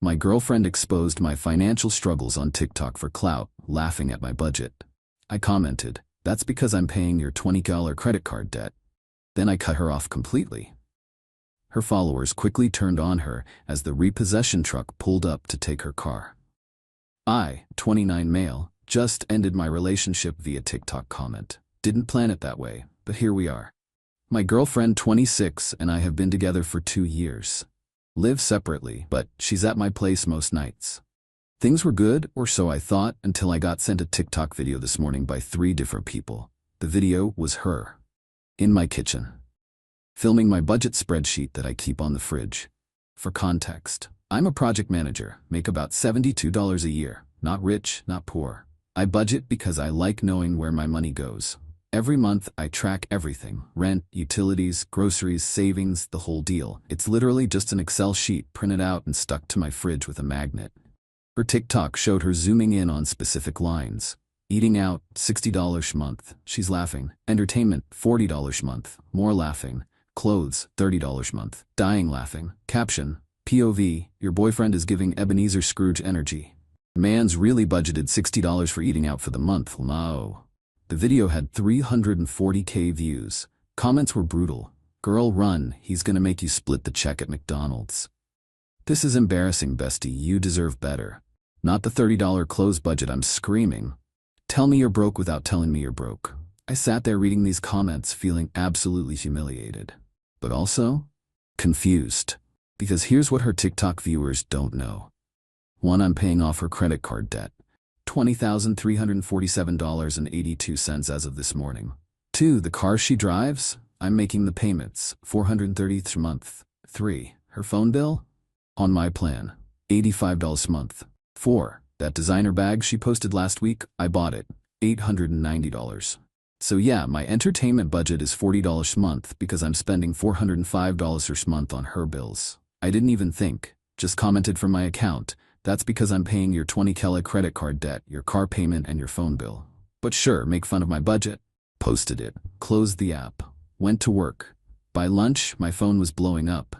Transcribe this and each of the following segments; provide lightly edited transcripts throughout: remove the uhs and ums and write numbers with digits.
My girlfriend exposed my financial struggles on TikTok for clout, laughing at my budget. I commented, "That's because I'm paying your $20 credit card debt." Then I cut her off completely. Her followers quickly turned on her as the repossession truck pulled up to take her car. I, 29 male, just ended my relationship via TikTok comment. Didn't plan it that way, but here we are. My girlfriend, 26, and I have been together for 2 years. Live separately, but she's at my place most nights. Things were good, or so I thought, until I got sent a TikTok video this morning by 3 different people. The video was her. In my kitchen. Filming my budget spreadsheet that I keep on the fridge. For context, I'm a project manager, make about $72 a year. Not rich, not poor. I budget because I like knowing where my money goes. Every month, I track everything. Rent, utilities, groceries, savings, the whole deal. It's literally just an Excel sheet printed out and stuck to my fridge with a magnet. Her TikTok showed her zooming in on specific lines. Eating out, $60 a month. She's laughing. Entertainment, $40 a month. More laughing. Clothes, $30 a month. Dying laughing. Caption, POV, your boyfriend is giving Ebenezer Scrooge energy. Man's really budgeted $60 for eating out for the month. No. The video had 340K views. Comments were brutal. Girl, run, he's gonna make you split the check at McDonald's. This is embarrassing, bestie, you deserve better. Not the $30 clothes budget, I'm screaming. Tell me you're broke without telling me you're broke. I sat there reading these comments feeling absolutely humiliated. But also, confused. Because here's what her TikTok viewers don't know. 1. I'm paying off her credit card debt. $20,347.82 as of this morning. 2. The car she drives, I'm making the payments, $430 a month. 3. Her phone bill? On my plan, $85 a month. 4. That designer bag she posted last week, I bought it, $890. So yeah, my entertainment budget is $40 a month because I'm spending $405 a month on her bills. I didn't even think, just commented from my account. That's because I'm paying your $20 credit card debt, your car payment, and your phone bill. But sure, make fun of my budget. Posted it, closed the app, went to work. By lunch, my phone was blowing up.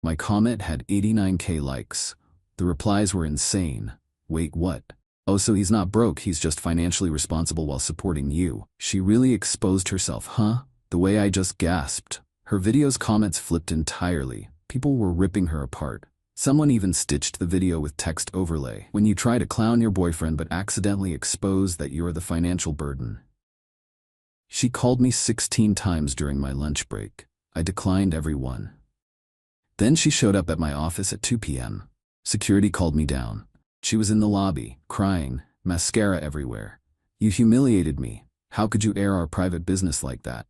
My comment had 89K likes. The replies were insane. Wait, what? Oh, so he's not broke, he's just financially responsible while supporting you. She really exposed herself, huh? The way I just gasped. Her video's comments flipped entirely. People were ripping her apart. Someone even stitched the video with text overlay. When you try to clown your boyfriend but accidentally expose that you're the financial burden. She called me 16 times during my lunch break. I declined every one. Then she showed up at my office at 2 p.m. Security called me down. She was in the lobby, crying, mascara everywhere. You humiliated me. How could you air our private business like that?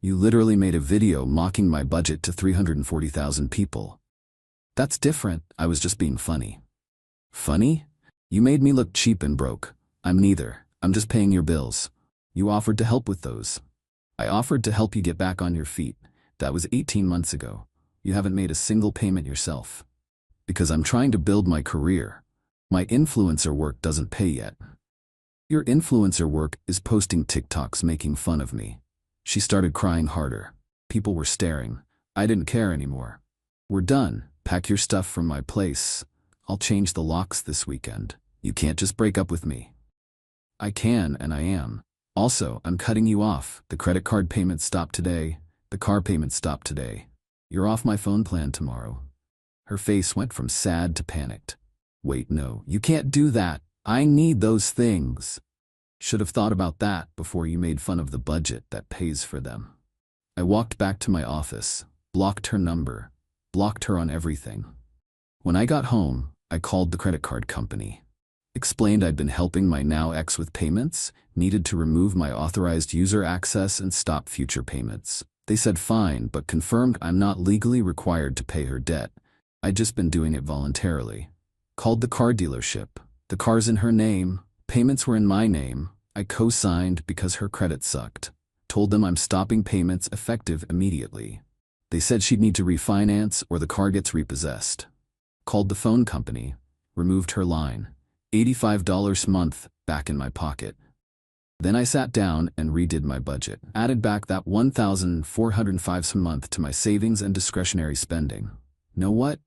You literally made a video mocking my budget to 340,000 people. That's different, I was just being funny. Funny? You made me look cheap and broke. I'm neither, I'm just paying your bills. You offered to help with those. I offered to help you get back on your feet. That was 18 months ago. You haven't made a single payment yourself. Because I'm trying to build my career. My influencer work doesn't pay yet. Your influencer work is posting TikToks making fun of me. She started crying harder. People were staring. I didn't care anymore. We're done. Pack your stuff from my place. I'll change the locks this weekend. You can't just break up with me. I can, and I am. Also, I'm cutting you off. The credit card payment stopped today. The car payment stopped today. You're off my phone plan tomorrow. Her face went from sad to panicked. Wait, no, you can't do that. I need those things. Should have thought about that before you made fun of the budget that pays for them. I walked back to my office, blocked her number, blocked her on everything. When I got home, I called the credit card company. Explained I'd been helping my now ex with payments, needed to remove my authorized user access and stop future payments. They said fine, but confirmed I'm not legally required to pay her debt. I'd just been doing it voluntarily. Called the car dealership. The car's in her name. Payments were in my name. I co-signed because her credit sucked. Told them I'm stopping payments effective immediately. They said she'd need to refinance or the car gets repossessed. Called the phone company. Removed her line. $85 a month back in my pocket. Then I sat down and redid my budget. Added back that $1,405 a month to my savings and discretionary spending. Know what?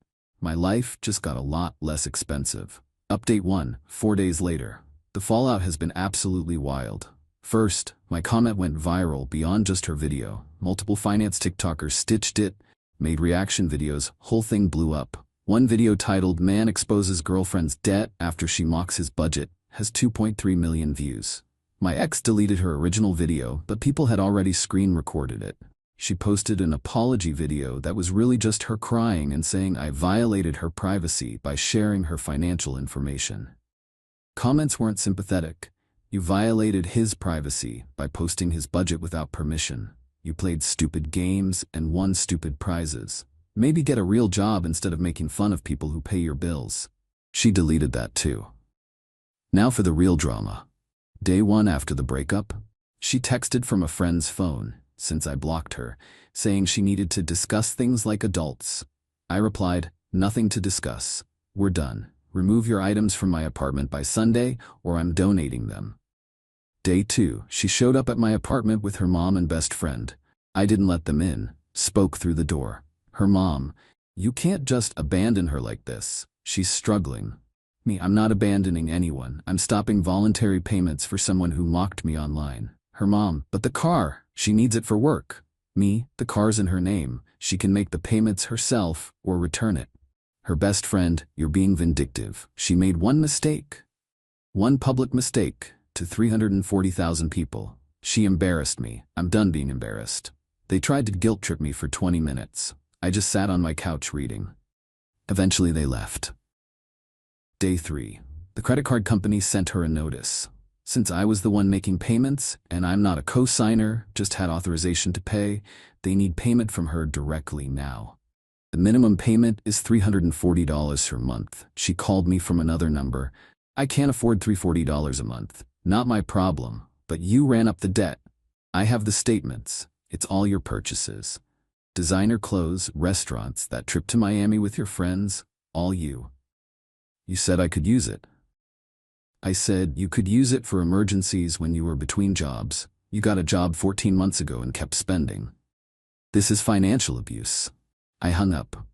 My life just got a lot less expensive. Update 1, 4 days later. The fallout has been absolutely wild. First, my comment went viral beyond just her video. Multiple finance TikTokers stitched it, made reaction videos, whole thing blew up. One video titled "Man Exposes Girlfriend's Debt After She Mocks His Budget" has 2.3 million views. My ex deleted her original video, but people had already screen recorded it. She posted an apology video that was really just her crying and saying I violated her privacy by sharing her financial information. Comments weren't sympathetic. You violated his privacy by posting his budget without permission. You played stupid games and won stupid prizes. Maybe get a real job instead of making fun of people who pay your bills. She deleted that too. Now for the real drama. Day 1 after the breakup, she texted from a friend's phone, since I blocked her, saying she needed to discuss things like adults. I replied, "Nothing to discuss. We're done. Remove your items from my apartment by Sunday or I'm donating them." Day 2, she showed up at my apartment with her mom and best friend. I didn't let them in, spoke through the door. Her mom, "You can't just abandon her like this. She's struggling." Me, "I'm not abandoning anyone. I'm stopping voluntary payments for someone who mocked me online." Her mom, "But the car, she needs it for work." Me, "The car's in her name. She can make the payments herself or return it." Her best friend, "You're being vindictive. She made one mistake." One public mistake to 340,000 people. She embarrassed me. I'm done being embarrassed. They tried to guilt trip me for 20 minutes. I just sat on my couch reading. Eventually they left. Day 3. The credit card company sent her a notice. Since I was the one making payments, and I'm not a co-signer, just had authorization to pay, they need payment from her directly now. The minimum payment is $340 per month. She called me from another number. "I can't afford $340 a month. Not my problem, but you ran up the debt. I have the statements. It's all your purchases. Designer clothes, restaurants, that trip to Miami with your friends, all you. You said I could use it." I said, "You could use it for emergencies when you were between jobs. You got a job 14 months ago and kept spending. This is financial abuse." I hung up.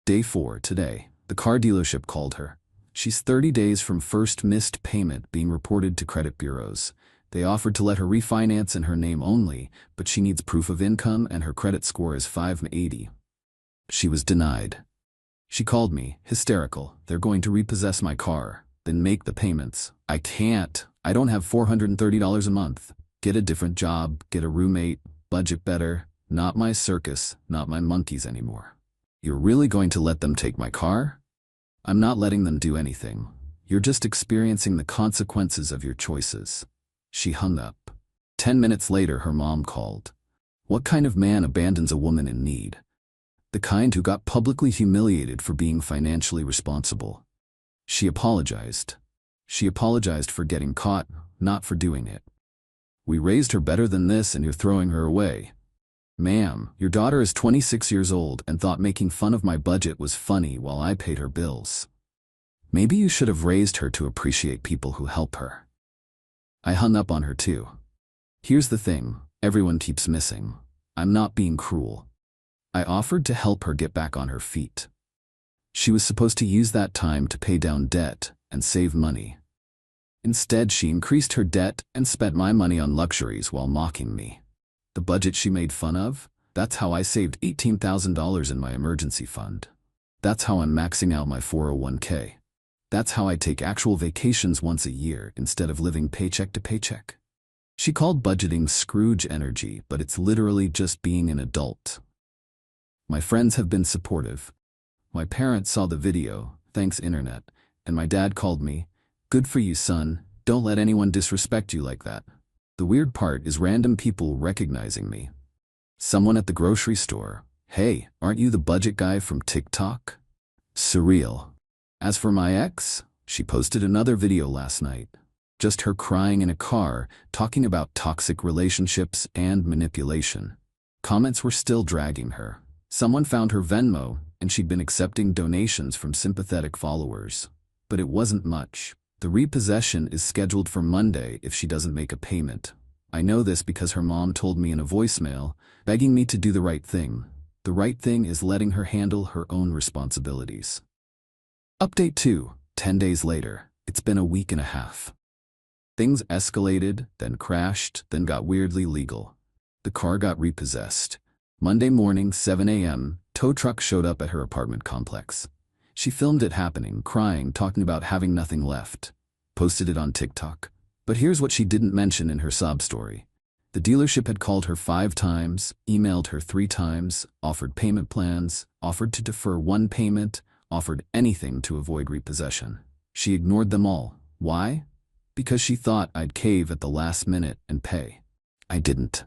Day 4, today, the car dealership called her. She's 30 days from first missed payment being reported to credit bureaus. They offered to let her refinance in her name only, but she needs proof of income and her credit score is 580. She was denied. She called me, hysterical. "They're going to repossess my car, then make the payments." I can't. I don't have $430 a month. Get a different job, get a roommate, budget better. Not my circus, not my monkeys anymore. "You're really going to let them take my car?" "I'm not letting them do anything. You're just experiencing the consequences of your choices." She hung up. 10 minutes later, her mom called. What kind of man abandons a woman in need? The kind who got publicly humiliated for being financially responsible. She apologized. She apologized for getting caught, not for doing it. "We raised her better than this and you're throwing her away." "Ma'am, your daughter is 26 years old and thought making fun of my budget was funny while I paid her bills. Maybe you should have raised her to appreciate people who help her." I hung up on her too. Here's the thing, everyone keeps missing. I'm not being cruel. I offered to help her get back on her feet. She was supposed to use that time to pay down debt and save money. Instead, she increased her debt and spent my money on luxuries while mocking me. The budget she made fun of? That's how I saved $18,000 in my emergency fund. That's how I'm maxing out my 401k. That's how I take actual vacations once a year instead of living paycheck to paycheck. She called budgeting Scrooge energy, but it's literally just being an adult. My friends have been supportive. My parents saw the video, thanks internet, and my dad called me, "Good for you, son. Don't let anyone disrespect you like that." The weird part is random people recognizing me. Someone at the grocery store, "Hey, aren't you the budget guy from TikTok?" Surreal. As for my ex, she posted another video last night. Just her crying in a car, talking about toxic relationships and manipulation. Comments were still dragging her. Someone found her Venmo, and she'd been accepting donations from sympathetic followers. But it wasn't much. The repossession is scheduled for Monday if she doesn't make a payment. I know this because her mom told me in a voicemail, begging me to do the right thing. The right thing is letting her handle her own responsibilities. Update 2. 10 days later. It's been a week and a half. Things escalated, then crashed, then got weirdly legal. The car got repossessed. Monday morning, 7 a.m., tow truck showed up at her apartment complex. She filmed it happening, crying, talking about having nothing left. Posted it on TikTok. But here's what she didn't mention in her sob story. The dealership had called her 5 times, emailed her 3 times, offered payment plans, offered to defer 1 payment, offered anything to avoid repossession. She ignored them all. Why? Because she thought I'd cave at the last minute and pay. I didn't.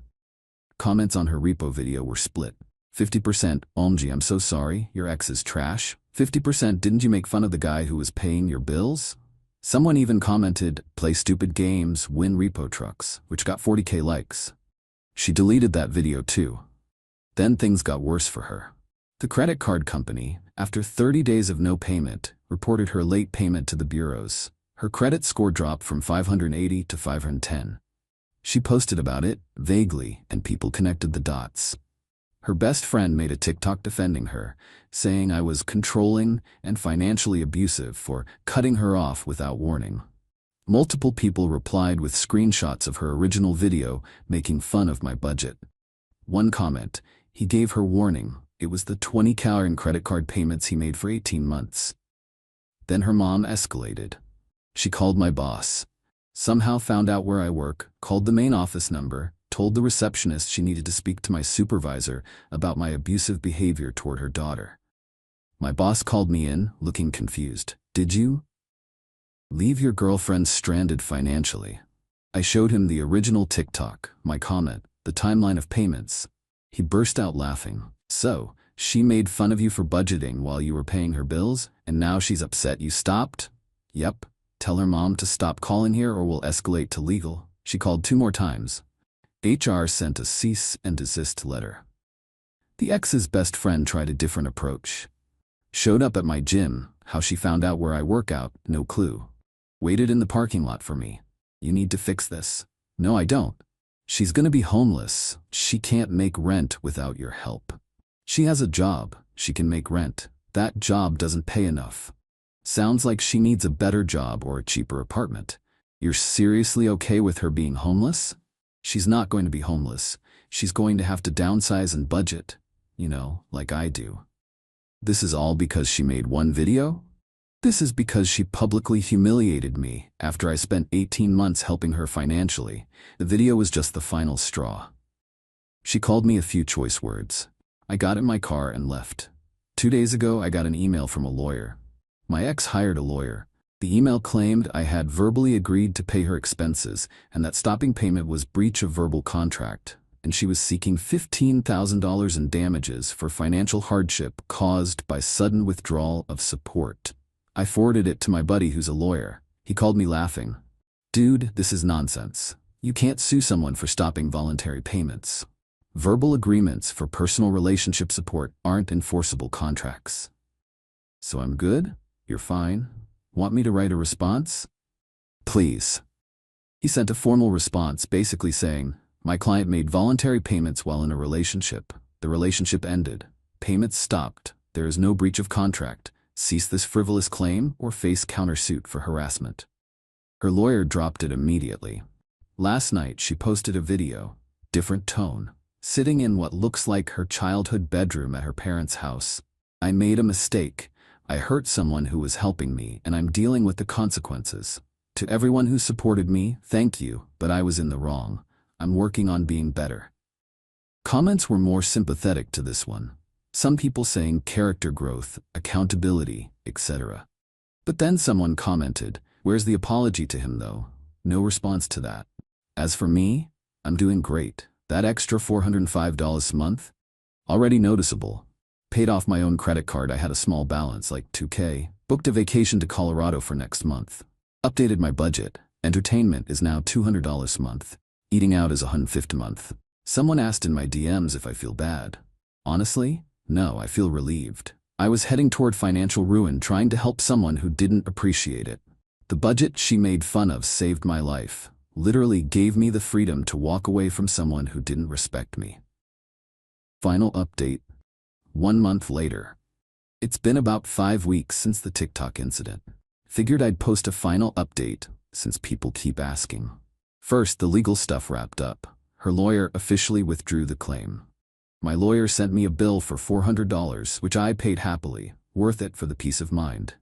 Comments on her repo video were split. 50%, OMG, I'm so sorry, your ex is trash. 50%, didn't you make fun of the guy who was paying your bills? Someone even commented, play stupid games, win repo trucks, which got 40K likes. She deleted that video too. Then things got worse for her. The credit card company, after 30 days of no payment, reported her late payment to the bureaus. Her credit score dropped from 580 to 510. She posted about it, vaguely, and people connected the dots. Her best friend made a TikTok defending her, saying I was controlling and financially abusive for cutting her off without warning. Multiple people replied with screenshots of her original video, making fun of my budget. One comment, he gave her warning. It was the 20K in credit card payments he made for 18 months. Then her mom escalated. She called my boss. Somehow found out where I work, called the main office number, told the receptionist she needed to speak to my supervisor about my abusive behavior toward her daughter. My boss called me in, looking confused. Did you leave your girlfriend stranded financially? I showed him the original TikTok, my comment, the timeline of payments. He burst out laughing. So, she made fun of you for budgeting while you were paying her bills, and now she's upset you stopped? Yep. Tell her mom to stop calling here or we'll escalate to legal. She called 2 more times. HR sent a cease and desist letter. The ex's best friend tried a different approach. Showed up at my gym, how she found out where I work out, no clue. Waited in the parking lot for me. You need to fix this. No, I don't. She's gonna be homeless. She can't make rent without your help. She has a job. She can make rent. That job doesn't pay enough. Sounds like she needs a better job or a cheaper apartment. You're seriously okay with her being homeless? She's not going to be homeless. She's going to have to downsize and budget. You know, like I do. This is all because she made one video? This is because she publicly humiliated me after I spent 18 months helping her financially. The video was just the final straw. She called me a few choice words. I got in my car and left. 2 days ago, I got an email from a lawyer. My ex hired a lawyer. The email claimed I had verbally agreed to pay her expenses and that stopping payment was breach of verbal contract, and she was seeking $15,000 in damages for financial hardship caused by sudden withdrawal of support. I forwarded it to my buddy who's a lawyer. He called me laughing. Dude, this is nonsense. You can't sue someone for stopping voluntary payments. Verbal agreements for personal relationship support aren't enforceable contracts. So I'm good? You're fine? Want me to write a response? Please. He sent a formal response basically saying, my client made voluntary payments while in a relationship. The relationship ended. Payments stopped. There is no breach of contract. Cease this frivolous claim or face countersuit for harassment. Her lawyer dropped it immediately. Last night she posted a video, different tone, sitting in what looks like her childhood bedroom at her parents' house. I made a mistake. I hurt someone who was helping me, and I'm dealing with the consequences. To everyone who supported me, thank you, but I was in the wrong. I'm working on being better. Comments were more sympathetic to this one. Some people saying character growth, accountability, etc. But then someone commented, where's the apology to him though? No response to that. As for me, I'm doing great. That extra $405 a month? Already noticeable. Paid off my own credit card. I had a small balance, like $2K. Booked a vacation to Colorado for next month. Updated my budget. Entertainment is now $200 a month. Eating out is $150 a month. Someone asked in my DMs if I feel bad. Honestly, no, I feel relieved. I was heading toward financial ruin trying to help someone who didn't appreciate it. The budget she made fun of saved my life. Literally gave me the freedom to walk away from someone who didn't respect me. Final update. 1 month later. It's been about 5 weeks since the TikTok incident. Figured I'd post a final update, since people keep asking. First, the legal stuff wrapped up. Her lawyer officially withdrew the claim. My lawyer sent me a bill for $400, which I paid happily, worth it for the peace of mind.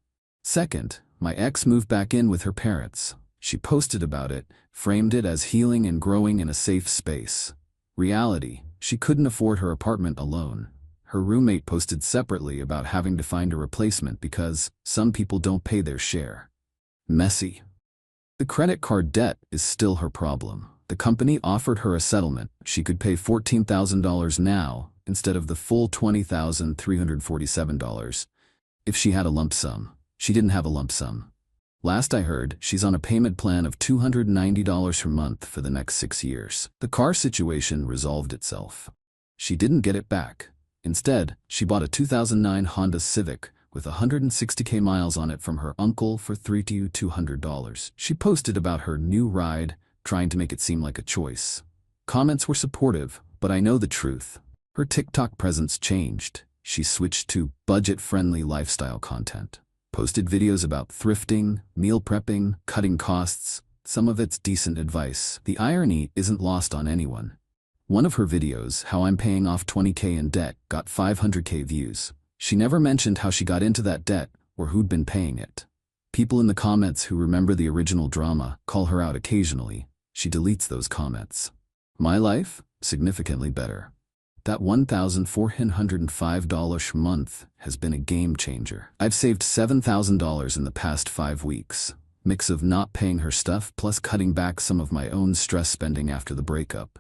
Second, my ex moved back in with her parents. She posted about it, framed it as healing and growing in a safe space. Reality, she couldn't afford her apartment alone. Her roommate posted separately about having to find a replacement because some people don't pay their share. Messy. The credit card debt is still her problem. The company offered her a settlement. She could pay $14,000 now instead of the full $20,347 if she had a lump sum. She didn't have a lump sum. Last I heard, she's on a payment plan of $290 per month for the next 6 years. The car situation resolved itself. She didn't get it back. Instead, she bought a 2009 Honda Civic with 160,000 miles on it from her uncle for $3,200. She posted about her new ride, trying to make it seem like a choice. Comments were supportive, but I know the truth. Her TikTok presence changed. She switched to budget-friendly lifestyle content. Posted videos about thrifting, meal prepping, cutting costs. Some of it's decent advice. The irony isn't lost on anyone. One of her videos, how I'm paying off $20,000 in debt, got 500,000 views. She never mentioned how she got into that debt or who'd been paying it. People in the comments who remember the original drama call her out occasionally. She deletes those comments. My life? Significantly better. That $1,405 per month has been a game changer. I've saved $7,000 in the past 5 weeks. Mix of not paying her stuff plus cutting back some of my own stress spending after the breakup.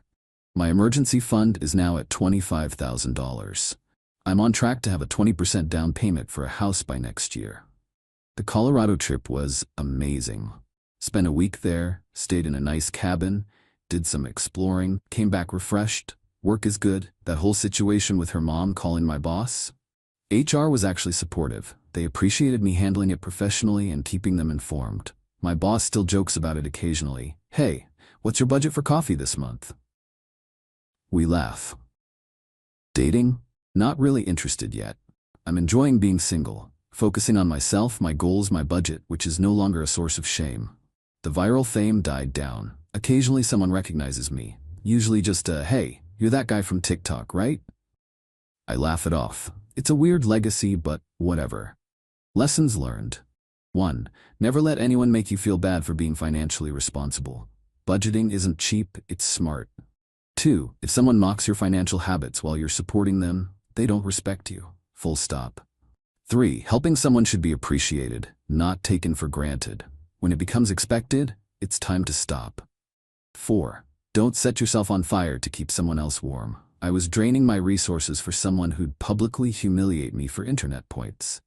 My emergency fund is now at $25,000. I'm on track to have a 20% down payment for a house by next year. The Colorado trip was amazing. Spent a week there, stayed in a nice cabin, did some exploring, came back refreshed. Work is good. That whole situation with her mom calling my boss? HR was actually supportive. They appreciated me handling it professionally and keeping them informed. My boss still jokes about it occasionally. Hey, what's your budget for coffee this month? We laugh. Dating? Not really interested yet. I'm enjoying being single, focusing on myself, my goals, my budget, which is no longer a source of shame. The viral fame died down. Occasionally someone recognizes me. Usually just a, hey, you're that guy from TikTok, right? I laugh it off. It's a weird legacy, but whatever. Lessons learned. 1. Never let anyone make you feel bad for being financially responsible. Budgeting isn't cheap, it's smart. 2. If someone mocks your financial habits while you're supporting them, they don't respect you. Full stop. 3. Helping someone should be appreciated, not taken for granted. When it becomes expected, it's time to stop. 4. Don't set yourself on fire to keep someone else warm. I was draining my resources for someone who'd publicly humiliate me for internet points.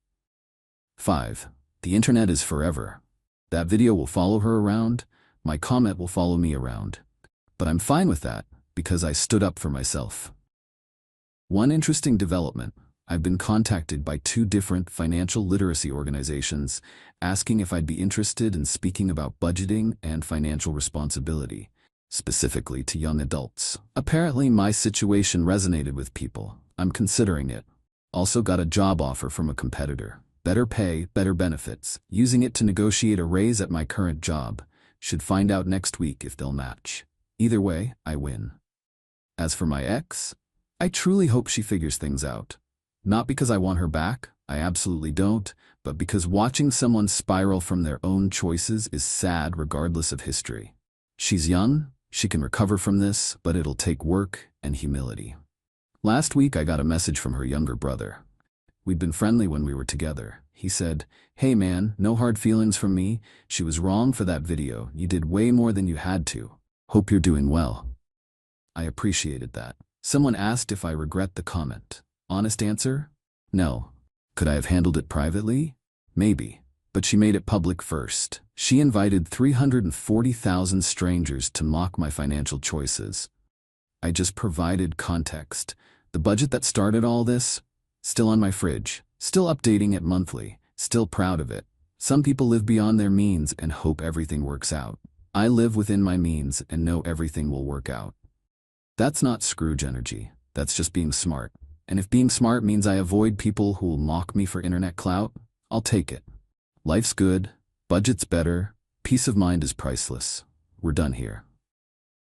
5. The internet is forever. That video will follow her around. My comment will follow me around. But I'm fine with that, because I stood up for myself. One interesting development. I've been contacted by 2 different financial literacy organizations asking if I'd be interested in speaking about budgeting and financial responsibility, specifically to young adults. Apparently my situation resonated with people. I'm considering it. Also got a job offer from a competitor. Better pay, better benefits. Using it to negotiate a raise at my current job. Should find out next week if they'll match. Either way, I win. As for my ex, I truly hope she figures things out. Not because I want her back, I absolutely don't, but because watching someone spiral from their own choices is sad regardless of history. She's young, she can recover from this, but it'll take work and humility. Last week I got a message from her younger brother. We'd been friendly when we were together. He said, "Hey man, no hard feelings from me. She was wrong for that video. You did way more than you had to. Hope you're doing well." I appreciated that. Someone asked if I regret the comment. Honest answer? No. Could I have handled it privately? Maybe. But she made it public first. She invited 340,000 strangers to mock my financial choices. I just provided context. The budget that started all this? Still on my fridge. Still updating it monthly. Still proud of it. Some people live beyond their means and hope everything works out. I live within my means and know everything will work out. That's not Scrooge energy. That's just being smart. And if being smart means I avoid people who will mock me for internet clout, I'll take it. Life's good, budget's better, peace of mind is priceless. We're done here.